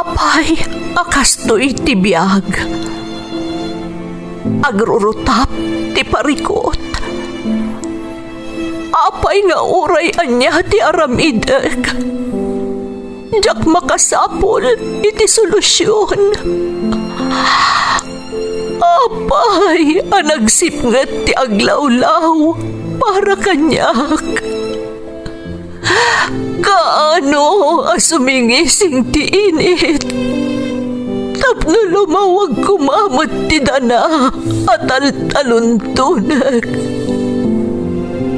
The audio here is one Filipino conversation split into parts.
Apay, akastoy ti biyag. Agrurutap ti parikot. Apay nga uray anya ti aramideg. Jak makasapol iti solusyon. Apay, anagsipnget ti aglawlaw para kanyak. Kaano asumingising ti init. Tapno lumawag kumamot ti dana at taluntunag.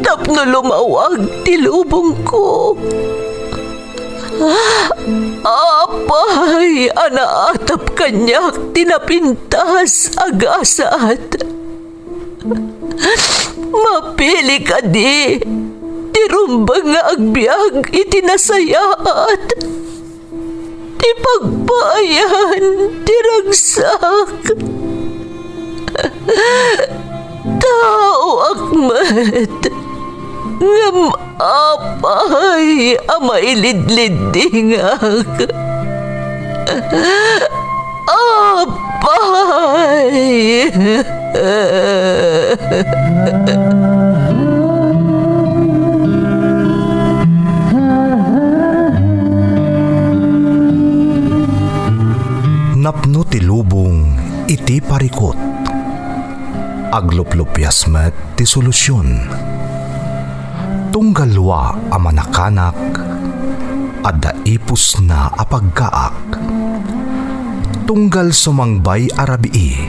Tapno lumawag ti lubong ko. Apay, anaatap kanyak tinapintas agasat. Mapili ka di, tirumbang nga agbyag itinasayaat. Ti pagbayan, tiragsak. Tao akmat, ngam apay, amailidlidingak. Apay. Napno ti lubong iti parikot. Agluplupyas met ti solusyon. Tunggalwa a manakanak, adda ipus na apagkaak. Tunggal sumangbay arabii,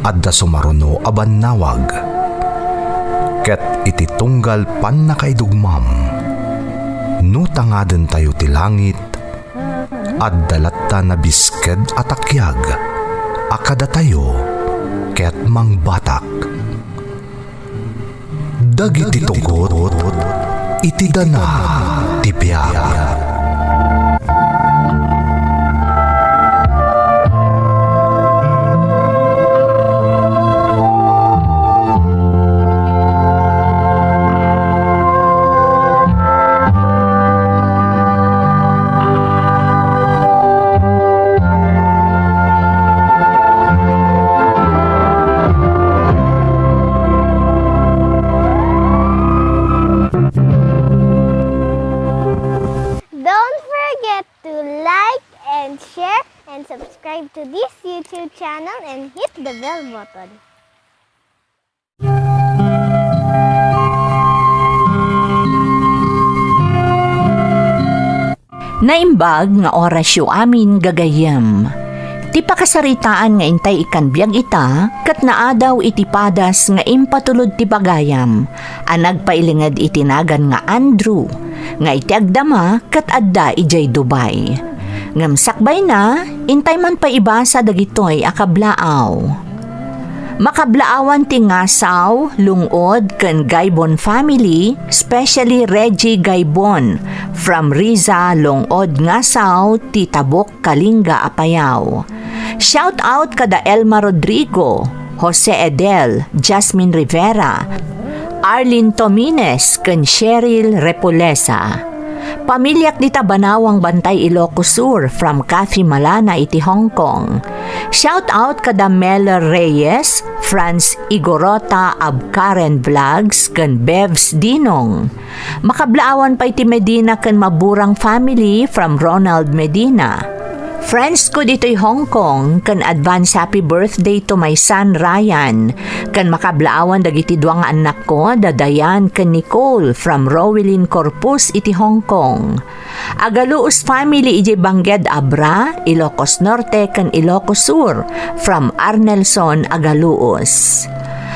adda sumaruno abannawag. Ket iti tunggal pan nakaidugmam, no tangaden tayo ti langit, adda latta na bisked atakyag, akada tayo ket mangbatak. Dagiti tugot, iti dana ti biag. Subscribe to this YouTube channel and hit the bell button. Naimbag nga orasyo amin gagayem. Ti pakasaritaan nga intay ikan biyag ita, kat naadaw iti padas nga impatulod ti bagayam, anagpailingad itinagan nga Andrew, nga iti agdama kat adda ijay Dubai. Ngamsakbay na, intay man pa ibasa dagitoy akablaaw. Makablaawan ti ngasaw, lungod, ken Gaibon family, especially Reggie Gaibon, from Riza, lungod ngasaw, ti Tabok, Kalinga, Apayao. Shout out kada Elma Rodrigo, Jose Edel, Jasmine Rivera, Arlene Tomines, ken Cheryl Repolesa. Pamilyak ni Tabanawang Bantay Ilocos Sur from Cathy Malana iti Hong Kong. Shout out kada Mela Reyes, Franz Igorota Abkaren Vlogs ken Bevs Dinong. Makablaawan pa iti Medina ken Maburang family from Ronald Medina. Friends ko dito'y Hong Kong, kan advance happy birthday to my son Ryan, kan makablaawan dagiti duang anak ko, Dadayan kan Nicole from Rowelin Corpus iti Hong Kong. Agaluos family iti Bangged Abra, Ilocos Norte kan Ilocos Sur from Arnelson Agaluos.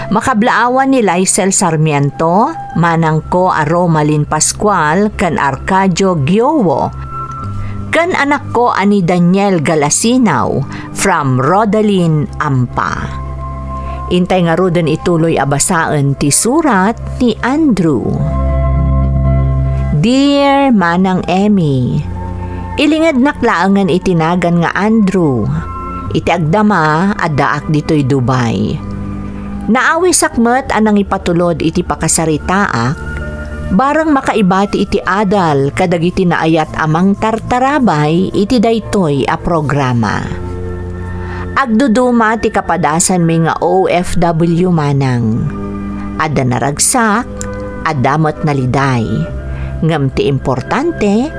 Makablaawan ni Lysel Sarmiento, manangko Aromalin Pascual kan Arcadio Giowo, kan anak ko ani Daniel Galasinaw from Rodalin, Ampa. Intay nga roden ituloy abasaan ti surat ni Andrew. Dear Manang Emmy, ilingad naklaangan itinagan nga Andrew. Iti agdama addaak ditoy Dubai. Naawi sakmet anang ipatulod iti pakasaritaak, Barang makaibati iti adal kadagiti naayat amang tartarabay iti daytoy a programa. Agduduma ti kapadasan mi nga OFW manang. Adda naragsak, adamot naliday. Ngam ti importante,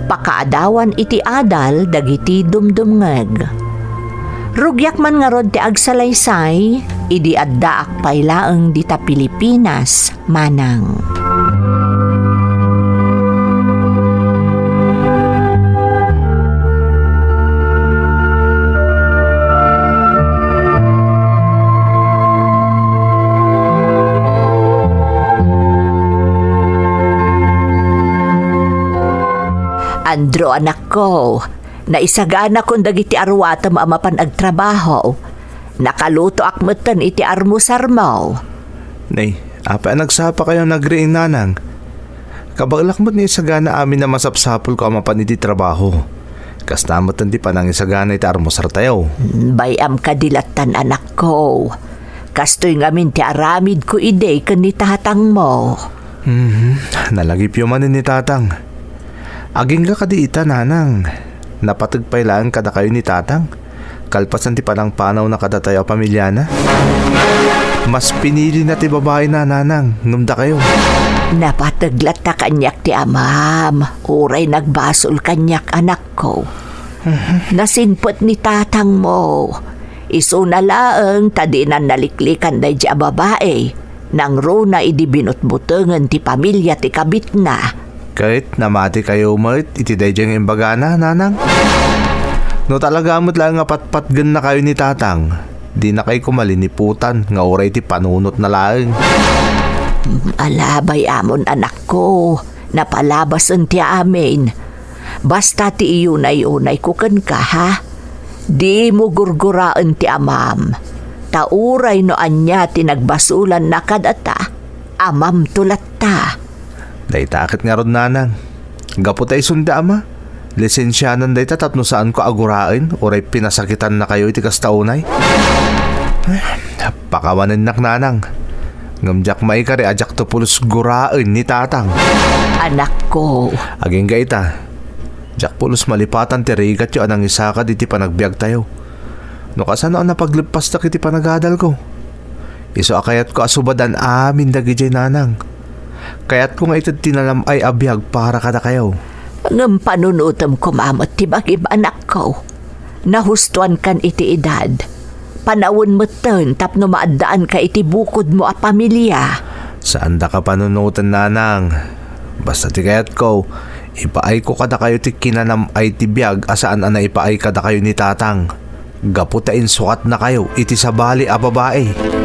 pakaadawan iti adal dagiti dumdumngeg. Rugyak man nga rod ti agsalaysay, idi adda akpay laeng dita Pilipinas manang. Andro anak ko, naisagana kong dagiti arwata mo amapan agtrabaho. Nakaluto akmatan iti armusar mo. Nay, apa nagsapa kayo nagriing nanang? Kabaglak mo't ni isagana amin na masapsapol ko amapan iti trabaho. Kastamot ti panang isagana iti armusar tayo. Bayam kadilatan anak ko. Kastoy ngamin ti aramid ko ide kanitahatang mo. Nalagip yung manin ni tatang. Aging ka kadiita nanang. Napatagpailaan kada kayo ni tatang. Kalpasan ti panang panaw na kada tayo pamilya na. Mas pinili na ti babae na nanang. Ngumda kayo. Napataglat na kanyak ti amam. Uray nagbasol kanyak anak ko. Nasinpot ni tatang mo. Iso na laeng tadinan naliklikan day di babae. Nang runa idi binutbutengan ti pamilya ti kabit na. Kahit namati kayo umalit, itiday diyang imbagana, nanang. No talaga amot lang nga patpatgan na kayo ni tatang. Di na kayo kumaliniputan, nga oray ti panunot na laeng. Alabay amon anak ko, napalabasan ti amin. Basta ti iyunay-unay kukan ka ha. Di mo gurguraan ti amam. Tauray no anya ti nagbasulan na kadata. Amam tulat ta. Day takit nga ron nanang. Gapo tayo sunda ama. Lisensyanan day tatap no saan ko agurain. Oray pinasakitan na kayo iti kastaunay. Pakawanan nak nanang. Ngamjak maikari ajak to pulos gurain ni tatang. Anak ko. Aging gaita. Jak pulos malipatan ti rigat yung anang isakad iti panagbiag tayo. No kasano ang napaglipas na kiti panagadal ko. Iso akayat ko asubadan amin dagi jay nanang. Kaya't ko nga ito tinalam ay abiyag para kada kayo. Ngam panunutom kumamot ti bagim anak ko. Nahustuan kan iti edad. Panawon mo ten tapno maadaan ka iti bukod mo a pamilya. Saan da ka panunutan nanang? Basta ti kayat ko, ipaay ko kada kayo ti kinanam ay ti biyag asaan ana ipaay kada kayo ni tatang. Gaputain sukat na kayo iti sabali a babae.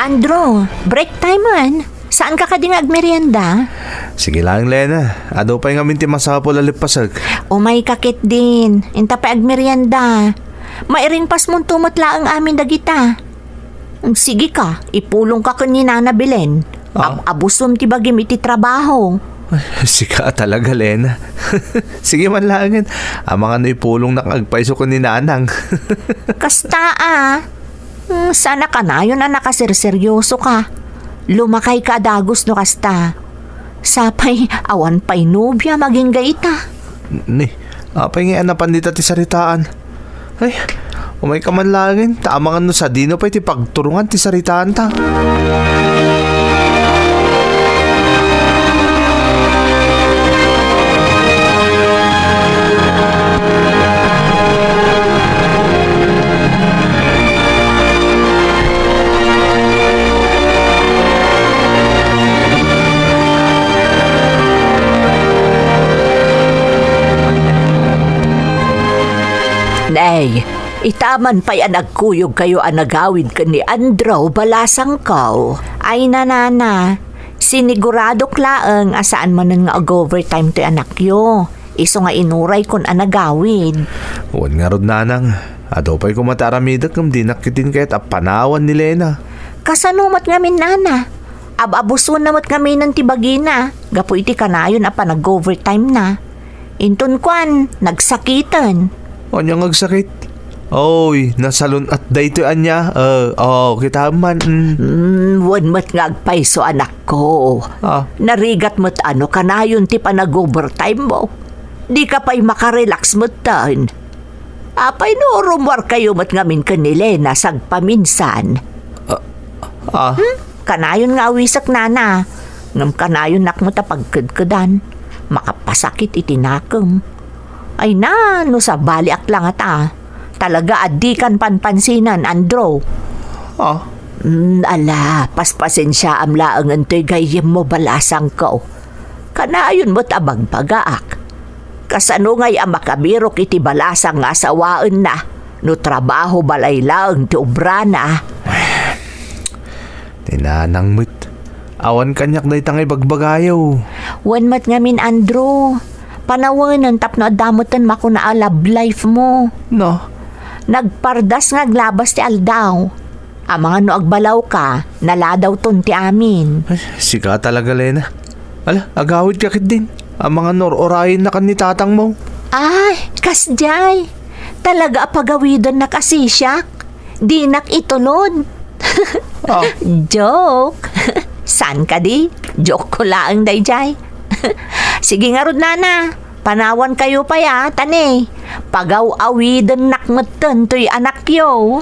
Andro, break time man. Saan ka kading agmerienda? Sige lang, Lena. Ado pa yung aminti masapol alipasag. O may kakit din. Inta pa agmerienda. Mairing pas mong tumutla ang amin dagita. Sige ka, ipulong ka kanina na Belen. Abusom ti bagim iti trabaho. Sika talaga, Lena. Sige man langin. Ang mga naipulong na kagpaiso ko ni nanang. Kasta sana ka na yun na nakasirseryoso ka. Lumakay ka dagos no kasta. Sapay awan pa'y nobya maging gaita. Ni, apay nga anapan dita ti saritaan. Ay, umay ka man langin. Taamangan no sa dino pa'y ti pagturungan ti saritaan ta. Nay, itaman pa'y nagkuyog kayo nagawid ka ni Andro balasang ko. Ay nanana, sinigurado klaang asaan man nga overtime to anak yo. Iso nga inuray kon nagawid. Huwag nga rod nanang. Ado pa'y kumataramidak ng di nakitin kahit apanawan ni Lena. Kasanumat ngamin nana. Abusun namat kami ng tibagina. Gapo iti kanayon apa nag-overtime na. Inton kwan, nagsakitan. O niya ngagsakit. Oy, nasalon at dayto anya. Kita man. Wan mat ngagpaiso anak ko. Narigat mat ano kanayon ti pa nag-overtime mo. Di ka pa'y makarelax mat tan. Apay no rumwar kayo mat ngamin kanilena sagpaminsan. Kanayon nga awisak nana. Ngam kanayon nak mo tapagkadkadan. Makapasakit itinakam. Ay na, no sa baliak lang ata. Talaga adikan panpansinan, Andro. Ala, paspasin siya amlaang antoy gayem mo balasang ko. Kanayon mo't abang pagaak. Kasano ngay ang makabirok iti balasang nga asawaan na. No trabaho balay lang ti obra na. Tinanang mo't. Awan kanyak na itangay bagbagayaw. Wan mat ngamin, Andro. Panawanan tap na damutan mako na love life mo. No? Nagpardas nga glabas ti aldaw. Ang mga no agbalaw ka, naladaw ton ti amin. Ay, sika talaga, Lena. Ala, agawid kakit din. Ang mga nor-orayin na kan ni tatang mo. Ay, kasjay. Talaga apagawidan na kasi siyak. Di nak itulod. Joke. San ka di? Joke ko lang, dayjay. Sige nga rod, nana. Panawan kayo pa ya, tani. Pagaw-awidan nakmatan to'y anak yo.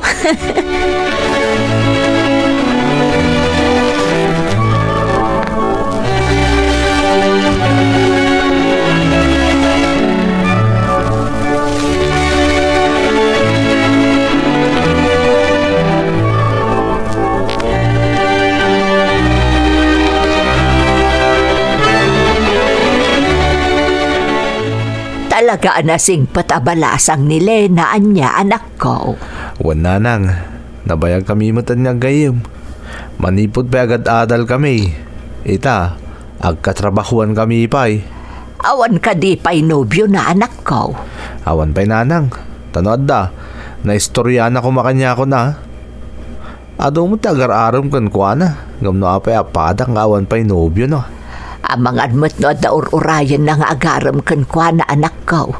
Talaga anasing patabalasang ni Lena anya anak ko. Wan nanang, nabayag kami matan niya gayem. Manipod pa agad adal kami. Ita, agkatrabahuan kami pa'y. Awan ka di pa'y nobyo na anak ko. Awan pa'y nanang, tanood da, naistorya na kumakanya ko na. Ado mo tagar-aram kan kwa na, gamno apay apadang awan pa'y nobyo no. Amang admat no da urayan na nga agaram kan kwa na anak ko.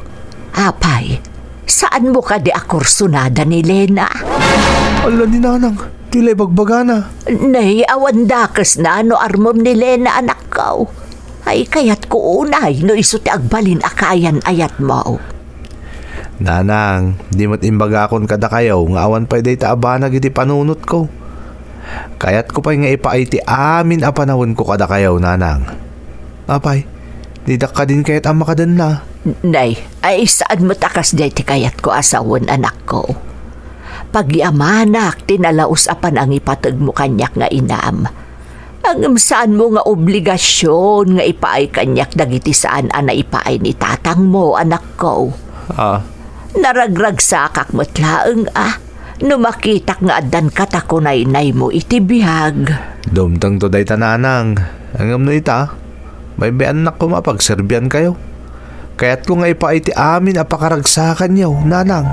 Apay, saan mo ka di akursunada ni Lena? Ala ni nanang, tilay bagbaga na. Nay, awan dakas na no armom ni Lena anak ko. Ay kayat ko unay no iso ti agbalin akayan ayat mo. Nanang, di mo't imbagakon kada kayaw, nga awan pa'y day taabana giti panunot ko. Kayat ko pa'y nga ipaiti amin a panahon ko kada kayaw, nanang. Apay, didak ka din kayat ang makadan na. Nay, ay saan mo takas day ti kayat ko asawan anak ko. Pagyamanak, tinalaos apan ang ipatag mo kanyak nga inam. Ang saan mo nga obligasyon nga ipaay kanyak dagiti saan ana ipaay ni tatang mo anak ko. Naragrag sa kakmatlaang numakitak nga adan katakunay-nay mo itibihag. Dumtang to day tananang. Angam na ita, may anak ko mapagserbian kayo. Kaya't ko nga ipaiti amin apakaragsakan niyo, nanang.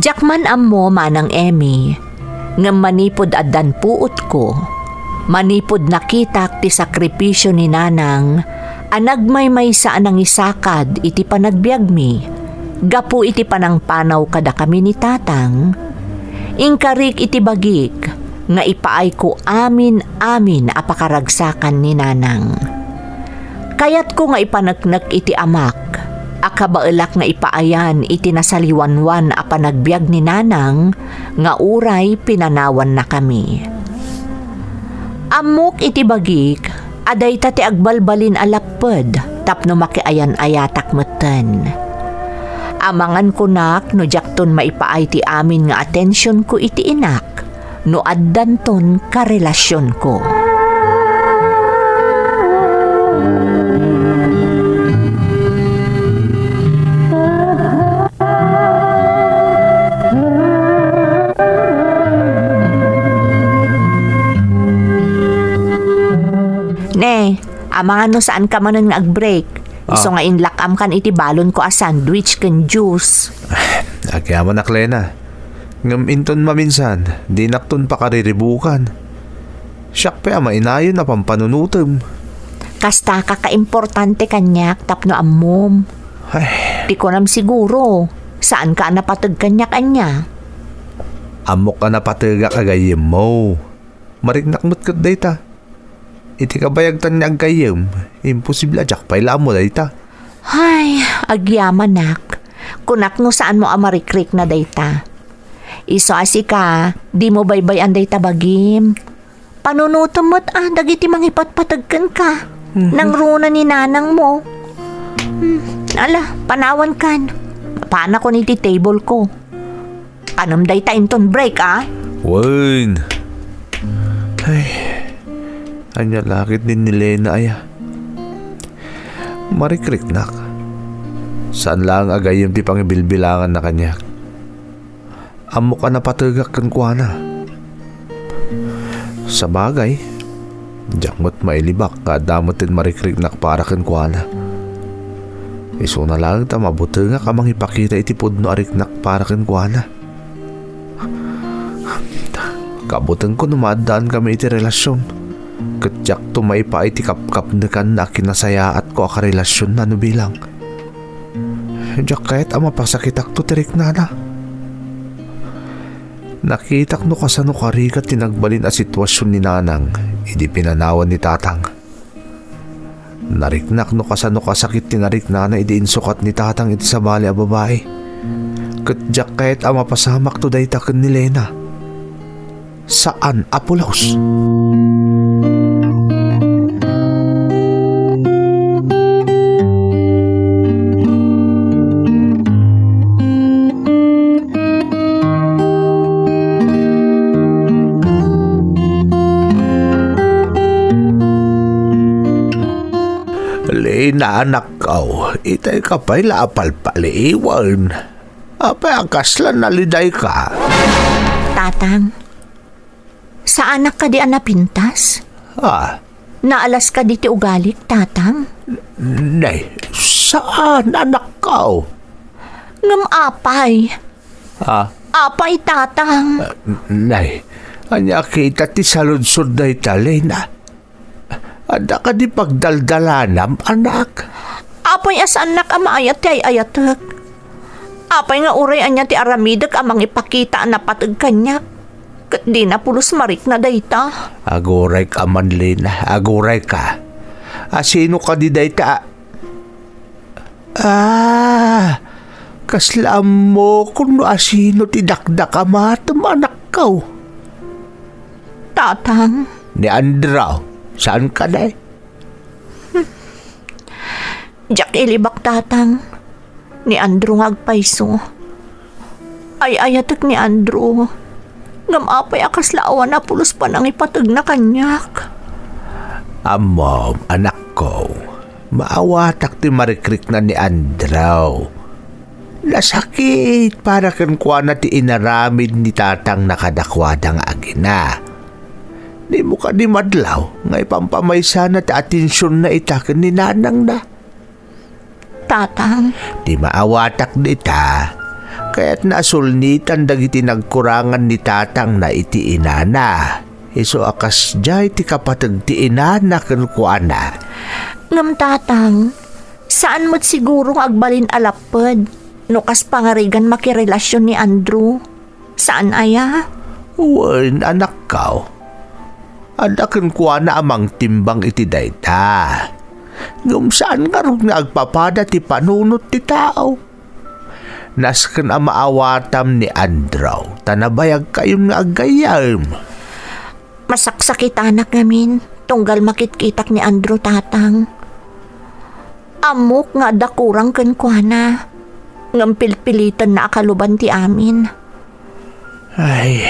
Jakman ammo manang Emmy, nga manipod adan puot ko, manipod nakitak ti sakripisyo ni nanang, anagmay saan ang isakad iti panagbiag mi, gapu iti panangpanaw kada kami ni tatang, ingkarik iti bagik, nga ipaay ko amin apakaragsakan ni nanang. Kayat ko nga ipanagnak iti amak, akabaelak nga ipaayan iti nasaliwanwan a panagbiag ni nanang nga uray pinanawan na kami. Amok iti bagik aday ta ti agbalbalin a lapped tapno makiayan ayatak meten. Amangan ko nak no jakton maipaay ti amin nga atensyon ko iti inak no addanton karelasyon ko. Ne, amangan no saan ka manon nga ag-break. Iso nga inlakam kan iti balon ko a sandwich ken juice. Agyaman na Klena. Ngam inton maminsan, di nakton pa kariribukan. Siyak pa mainayon na pampanunutom. Kasta kaka-importante kanyak tapno ammom. Ay, Di ko nam siguro. Saan ka napatag kanyak anya? amok ka na patiga kagayim mo. Marignak mo't kat dayta. Iti kabayagtan niya agayim. Imposible ajak pailaan mo dayta. Ay, agyaman nak. Kunak no saan mo amarikrik na dayta. Iso asi ka, di mo baybayan dayta bagim. Panunutom mo't dagiti mangipatpatagkan ka. Nang runa ni nanang mo. Ala, panawan kan. Paana ko niti table ko. Anam dayta inton break Wayne. Ay, anya lakit din ni Lena aya. Marikriknak. Saan lang agayim ti pangibilbilangan na kanya. Amo ka na patagak kan kuana. Sa bagay, jakmot mailibak kadamotin marikriknak para kan kuana. Iso na lang ta mabutanga ka mang ipakita iti pudno ariknak para kan kuana. Kabutan ko numadaan kami iti relasyon. Katyak to maipa iti kapkap na kan na kinasayaat ko ka relasyon na nubilang. Diyak kahit ama pasakitak to tirik nana. Nakitak no kasano karikat tinagbalin a sitwasyon ni nanang, idi pinanawan ni tatang. Nariknak no kasano kasakit tinarik nana idi insukat ni tatang iti sa bali a babae. Katyak kahit ama pasamak to daytakan ni Lena. Saan Apulaus? Lena anak kau, itay ka pa'y laapal paliiwan. Apay akaslan naliday ka. Tatang, sa anak ka di napintas? Naalas ka di ti ugalik, tatang? Nay, saan anak kau? Ngam apay. Ah, Apay, tatang. nay, anya kita ti saludsod na Lena. Ada ka di pagdaldalanam, anak. Apay as anak maayat ti ayatek. Apay nga uray anya ti aramidak amang ipakita na patag kanyak. Kat di na pulos marik na dayta. Aguray ka man, Lena. Aguray ka. Sino ka di dayta? Kaslam mo kung asino ti dakdak amatam anak kau. Tatang, Ni Andraw, saan ka na eh? Jack ilibak tatang. Ni Andrew ngagpaiso. Ay ayatek ni Andrew. Ngam apay akas laawan na pulos pa nang ipatag na kanyak. Amom, anak ko. Maawatak ti marikrik na ni Andraw. Nasakit para kan kuha na ti inaramid ni tatang nakadakwadang agina. Di mo ka di madlaw, nga ipampamaysa na ti atensyon na itakan ni nanang na. Tatang, Di maawatak dita, kaya't nasulnitan dagiti nagkurangan ni tatang na iti inana. Iso akas jay ti kapatag ti inana kan kuana. ngam tatang, saan mo't siguro agbalin alapad? Nukas pangarigan makirelasyon ni Andrew. Saan aya? Wen, anak kao. Adakan kuana amang timbang iti dayta. Ngum saan nga rin nga agpapada ti panunot ti tao. Nasken ang maawatam ni Andraw, tanabayag kayong nga agayam. Masaksakit anak namin, tunggal makitkitak ni Andrew tatang. Amok nga dakurang ken kuana. Ngampilpilitan na akaluban ti amin. Ay,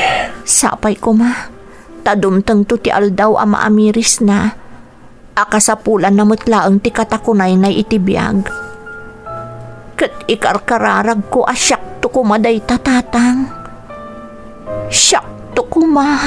Sapay ko ma. Tadumtang to ti aldaw ama amiris na. Akasapulan na mutlaang ti katakunay na itibiyag. Kat ikarkararag ko asyak to kumaday tatatang. Syak to kuma.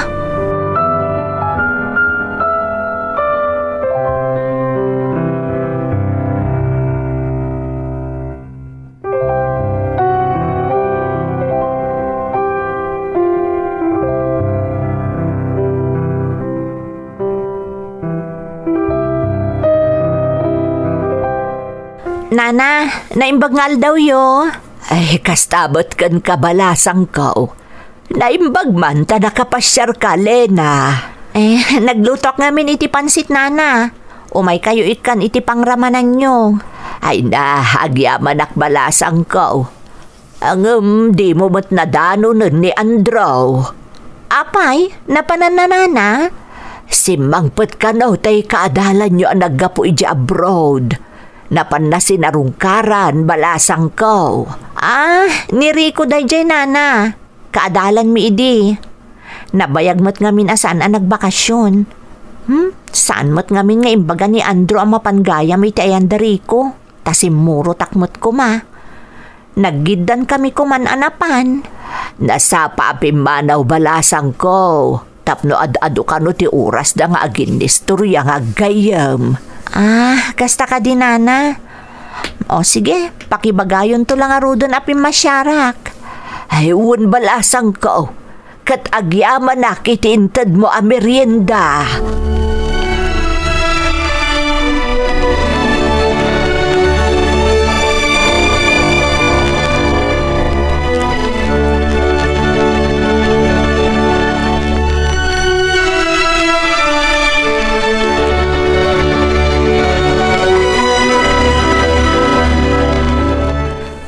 Nana, naimbag ngal daw yo. Ay, kastabot kan kabalasang ko. Naimbag man, ta nakapasyar ka, Lena. Naglutok ngamin iti pansit, Nana. Umay kayo ikan iti pangramanan nyo. Ay na, agyaman balasang ko. Ang di mo mat nadano nun ni Andrew. Apay, napanan na, Nana? Simangpet ka no, tay kaadalan nyo ang naggapo iji abroad. Napan na sinarungkaran balasang ko. Ni Rico day jay, Nana. Kaadalan mi idi. Nabayag mo't ngamin asan ang nagbakasyon. Saan mo't ngamin nga imbaga ni Andrew ang mapanggaya mi tayan da Rico. Tasimuro takmot ko ma. Naggidan kami kuman anapan. Nasa paapimanaw balasang ko. Tapno ad-ado ka no ti oras da nga agin istorya nga gayam. Kasta ka din, Nana. O sige, pakibagayon to lang arudon apim masyarak. Ay, un balasang ko. Kat agyaman na kitintad mo a merienda.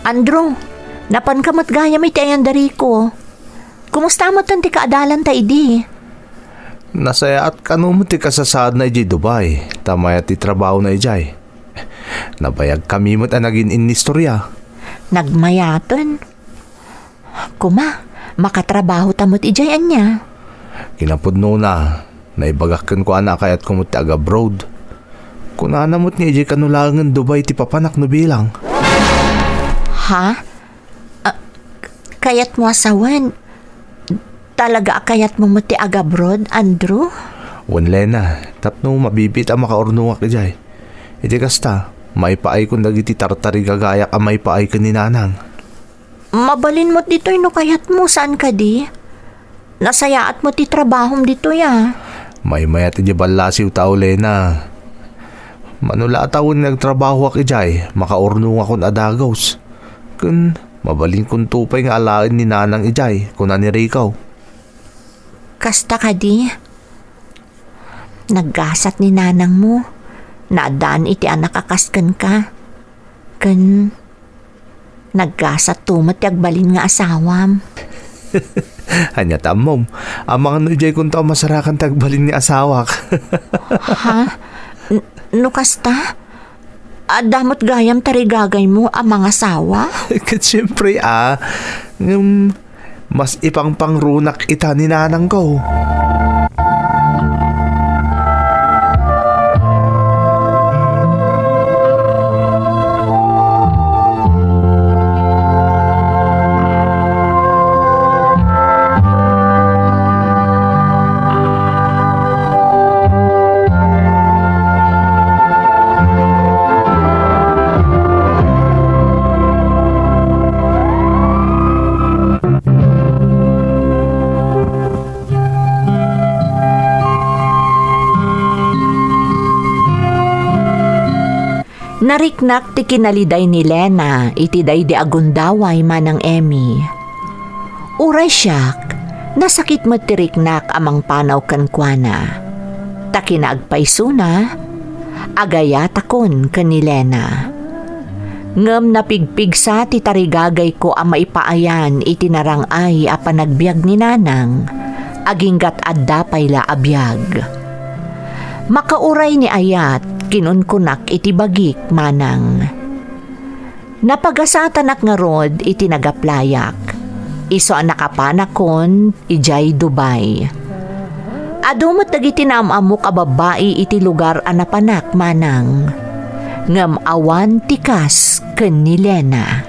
Andrew, napan kamot gaya may tayan dari ko. Kumusta mo tanti kaadalan ta idi? nasaya at kanumot ti kasasad na iji Dubai. Tamay at trabaho na ijay. Nabayag kami mo't anagin inistorya. Nagmayaton. Kuma, makatrabaho tamot ijayan niya. Kinapudno na, naibagakan ko anak kayat kumot ti aga-abroad. Kunanamot ni iji kanulangan Dubai ti papanak no bilang. Ha? Kayat mo asawan? Talaga kayat mo muti aga-abroad, Andrew? Wan Lena, tapno mabibit ang makaurnungak ijay. Iti kasta, may paay kung dagiti tartari gagayak ang may paay ka ni nanang. Mabalin mo't dito'y no kayat mo, saan ka di? Nasayaat mo ti trabahom dito ya. May mayat iti balasiw tao Lena. Manula taon nagtrabaho ak ijay, makaurnung akong adagaws. Kun mabalin kong tupay nga alain ni nanang ijay, kung nanirikaw. Kasta ka di? Naggasat ni nanang mo. Naadaan iti anak akaskan ka. Kun naggasat tumat yagbalin nga asawam. Hanya tamom, amang ano ijay kung tao masarakan tagbalin ni asawak. Ha? No kasta? Damot gayam tarigagay mo ang mga sawa? Kat siyempre mas ipangpangrunak ita ni nanang ko. Nariknak ti kinaliday ni Lena, iti day di agundaway manang Emmy. Uray siyak, nasakit mo tiriknak amang panaw kankwana. Takinagpaysuna, agayat akon kan ni Lena. Ngem napigpig sa ti tarigagay ko ang maipaayan iti narangay a panagbiag ni nanang, aginggat adda payla abiyag. Makauray ni Ayat, kinunkunak iti bagik manang. Napagasatak nga rod iti nagaplayak. Iso ang nakapanakon, ijay Dubai. Adumot dagiti naamamok a babae iti lugar a napanak manang. Ngam awan tikas ken ni Lena.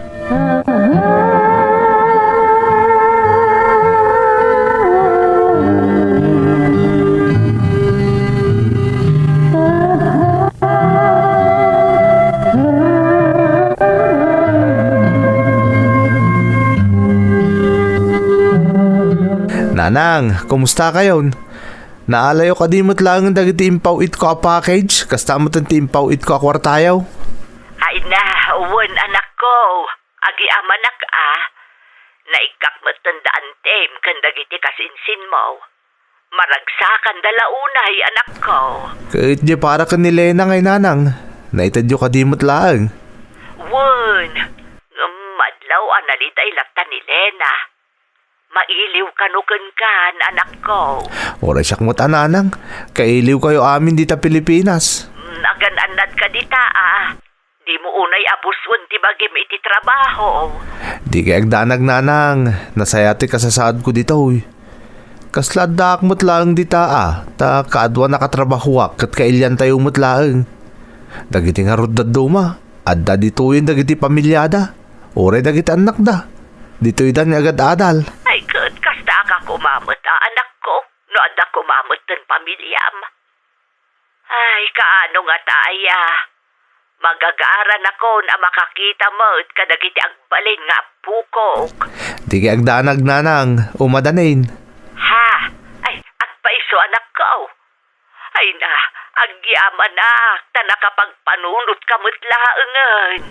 Nanang, kumusta kayo? Naalayo ka di mo't lang dagiti impawit ko a package, kasta mo't ti impawit ko a kwartayaw. Ay na, uwan anak ko. Agi amanak naikak mo't tandaan tem kan dagiti kasinsin mo. Maragsakan dalaunay anak ko. Kahit di para ka ni Lena ngay nanang, naitadyo ka di mo't lang. Wan, madlaw analitay lata ni Lena. Mailiw kanukan kan, anak ko. Oray siyak mo't ananang, kailiw kayo amin dita Pilipinas. Nagananad ka dita Di mo unay abuswan ti bagim iti trabaho. Di kay agdanag nanang, nasayati ka sa saad ko dito. Kasladak mo't lang dita ta kaadwa nakatrabahuak kat kailyan tayo mo't lang. Dagiti nga rudad duma, adda dito yun dagiti pamilyada. Oray dagiti anak da. Dito idan agad adal. Ay, good. Kasta ka kumamot, anak ko. No, adda kumamot ng pamilyam. Ay, kaano nga taya. Magagaran ako na makakita mo at kadagiti agbalin nga pukok. Di kay agdanag nanang, umadanin. Ha? Ay, agpaiso anak ko. Ay na, agyaman anak, ta nakapagpanunot kamot laangan.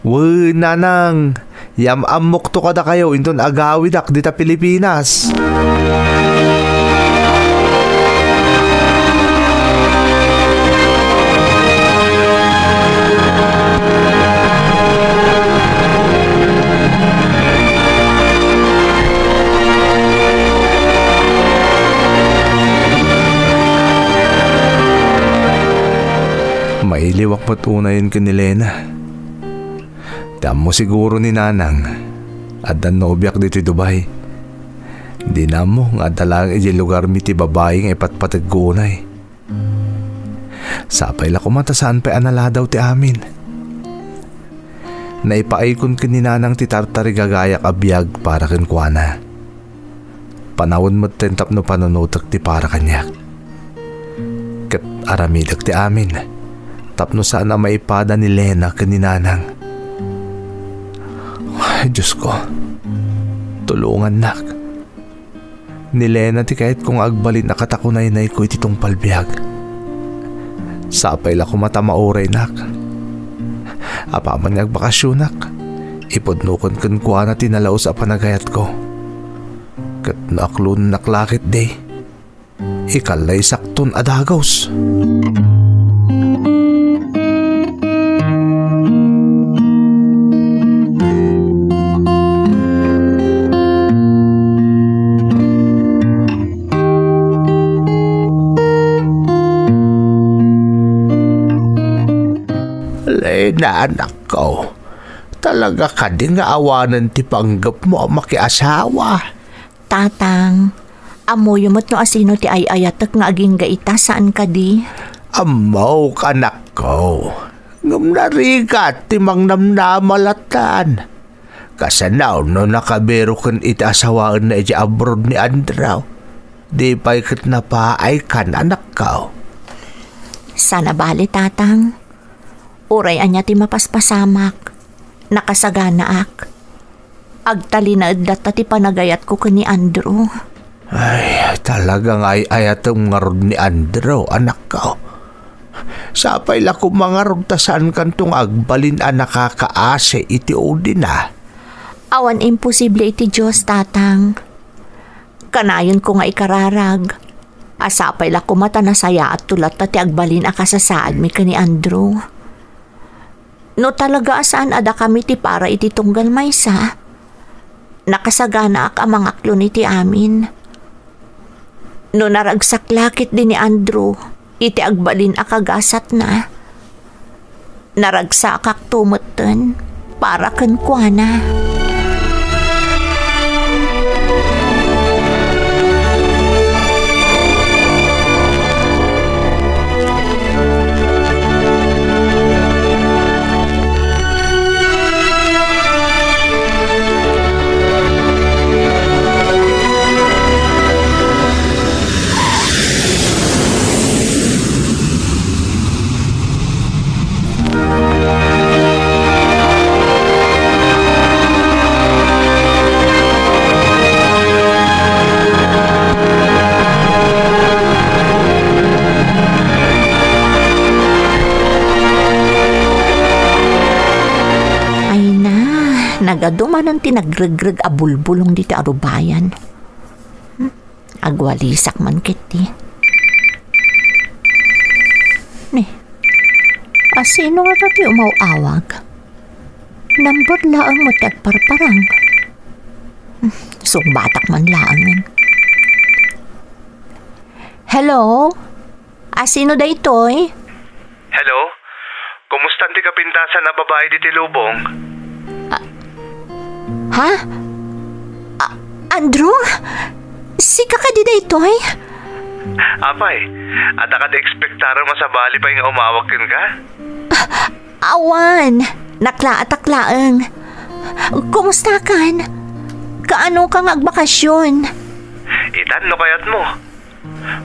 Wuy, nanang, yamamok to kada kayo inton agawidak dita Pilipinas. Mailiwak patunayan ka ni Lena. Damo siguro ni nanang at dan nobyak dito Dubai. Di na mo nga dalang iji lugar mi ti babae nga ipatpataggunay. Sapay la kumatasaan pa anala daw ti amin. Naipaikon ka ni nanang ti tartari gagayak abiyag para kenkwana. Panawon mo tentap no panunutak ti para kanyak. Kat aramidak ti amin. Tapno sana maipada ni Lena ka ni nanang. Ay, Diyos ko, tulungan nak. Ni Lena ti kahit kung agbalin nakatakunay-nay ko ititong palbiyag. Sapay la kumata mauray nak. Apaman nga agbakasyon nak. Ipodnukon kan kuha na tinalaw sa panagayat ko. Kat naaklon naklakit day. Ikalay sakton adagos. Na anak ko, talaga ka din nga awanan ti panggap mo makiasawa. Tatang, amoy mo't no asino ti ayayatak nga aging gaita saan ka di? Amaw ka anak ko, ngam narigat ti mang namnamalatan. Kasanaw no nakabero kan iti asawaan na iti abroad ni Andraw. Di pa'y kat na paay kan anak ko. Sana bali, tatang. Uray anya ti mapaspasamak. Nakasagana ak. Agtalinaad data ti panagayat ko ni Andrew. Ay, talagang ayatong ngarod ni Andrew, anak ko. Sapay la ko mangarod ta saan kantong agbalin a nakakaase iti udin na. Awan imposible iti Diyos, tatang. Kanayon ko nga ikararag. Asapay la ko mata na saya at tulat ta ti agbalin a kasasaad mi ka ni Andrew. No talaga saan ada kami ti para iti tunggal maysa. Nakasagana ak amang aklon iti amin. No naragsaklakit din ni Andrew, iti agbalin akagasat na. Naragsakak tumutan para ken kuana. Nagaduman ang tinagregreg a bulbulong dito arubayan. Agwalisak man kiti. Ni, asino nga dati umawawag? Number laang mo tagparparang. Batak man laangan. Hello? Asino da ito'y? Hello? Kumusta ti kapintasan na babae di Lubong? Ha? Andrew? Sika ka di da ito'y? Apay, at akad-expectara masabali pa yung umawag ka? Awan, nakla-atak-laang. Kumusta kan? Kaano kang agbakasyon? Itan no kayat mo.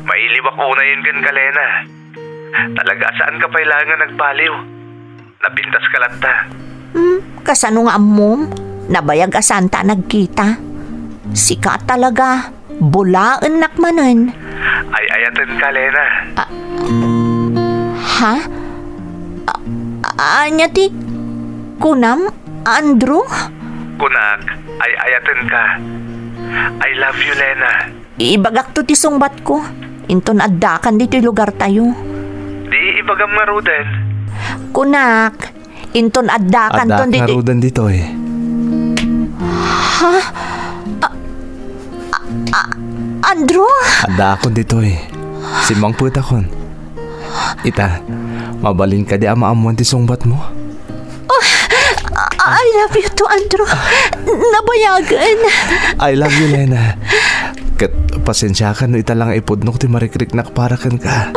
Mailiwak una yun kan kalena. Talaga saan ka pailangan nagpaliw? Napintas ka latta. Kasano nga amom? Nabayag asanta nagkita. Sika talaga. Bulaan nakmanan. Ay ayatan ka, Lena. Ha? Anya ti? Kunam? Andrew? Kunak, ay ayatan ka. I love you, Lena. Ibagak to ti sungbat ko. Inton addakan dito lugar tayo. Di ibagam nga ruden. Kunak, inton addakan ton dito. Adak dito eh. Ha? Andrew? Adakon dito eh. Simang putakon. Ita, mabalin ka di ama-amuan ti sungbat mo. I love you too, Andrew. Nabayagan. I love you, Lena. Kat pasensya ka no ita lang ipudnok ti marikriknak para kan ka.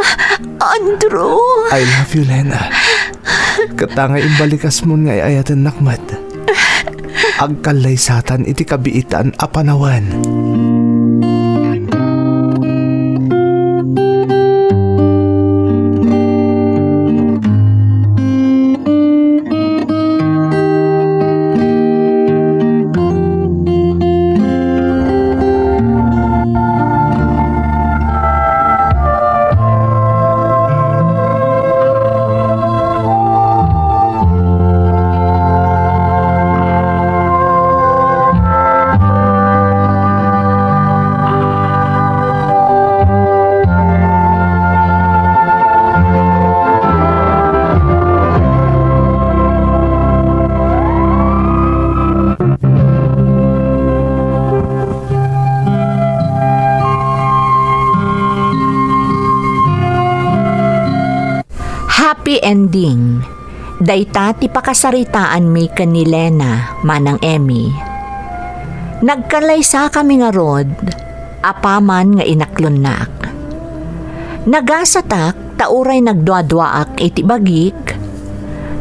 Andrew. I love you, Lena. Katangay imbalikas mo nga ayatan nakmat. Agkalay satan iti kabiitan apanawan. Happy ending. Dayta ti pakasaritaan mi ken ni Lena manang Emmy. Nagkalaysa kami nga rod, apaman nga inaklonnak. Nagasatak tauray nagduadwaak iti bagik,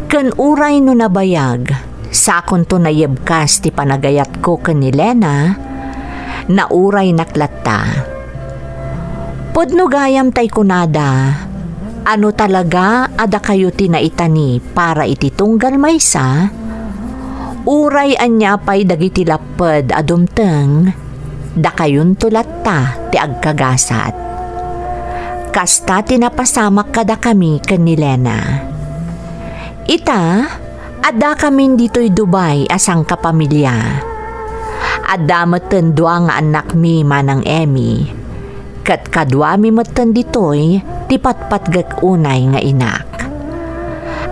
ken uray no nabayag, sakon to nayebkas ti panagayat ko ken ni Lena, na uray naklatta. Podno gayam tay kunada, ano talaga ada kayo tinaitani para ititunggal maysa? Uray anya pay dagiti lapad adumteng, da kayon tulatta ti agkagasat. Kasta tinapasamak kada kami ken ni Lena. Ita, ada kami dito'y Dubai asang kapamilya. Ada meten dua nga anak mi manang Emmy. Kat kadwa mi meten dito'y tipatpatgak unay nga inak.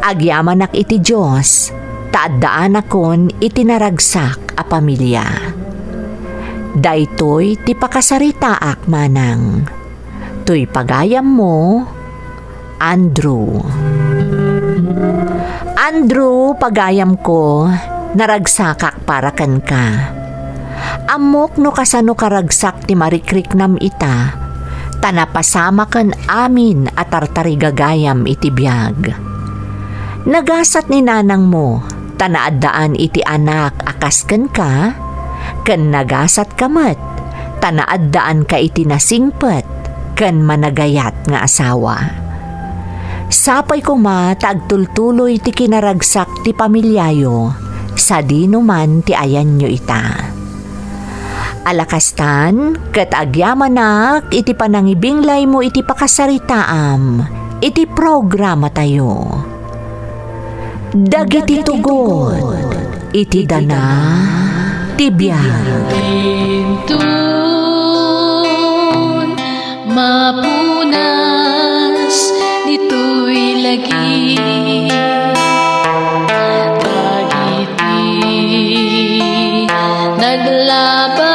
Agyaman iti Diyos, taadaan akon itinaragsak a pamilya. Daytoy ti pakasaritaak manang. Tuy pagayam mo, Andrew. Andrew, pagayam ko, naragsakak para kan ka. Amok no kasano karagsak ti marikrik nam ita, tanapasama kan amin at tartarigagayam iti biyag. Nagasat ni nanang mo, tanaadaan iti anak akas kan ka, kan nagasat kamat, tanaadaan ka iti nasingpet, kan managayat nga asawa. Sapay ko ma, tagtultuloy ti kinaragsak ti pamilyayo, sa di numan ti ayan nyo ita. Alakastan, ket agyamanak, iti panangibinglay mo iti pakasaritaam, iti programa tayo. Dagiti tugon, iti dana, tibiyag. Tun, mapunas, dito'y lagi. Dagiti, naglaba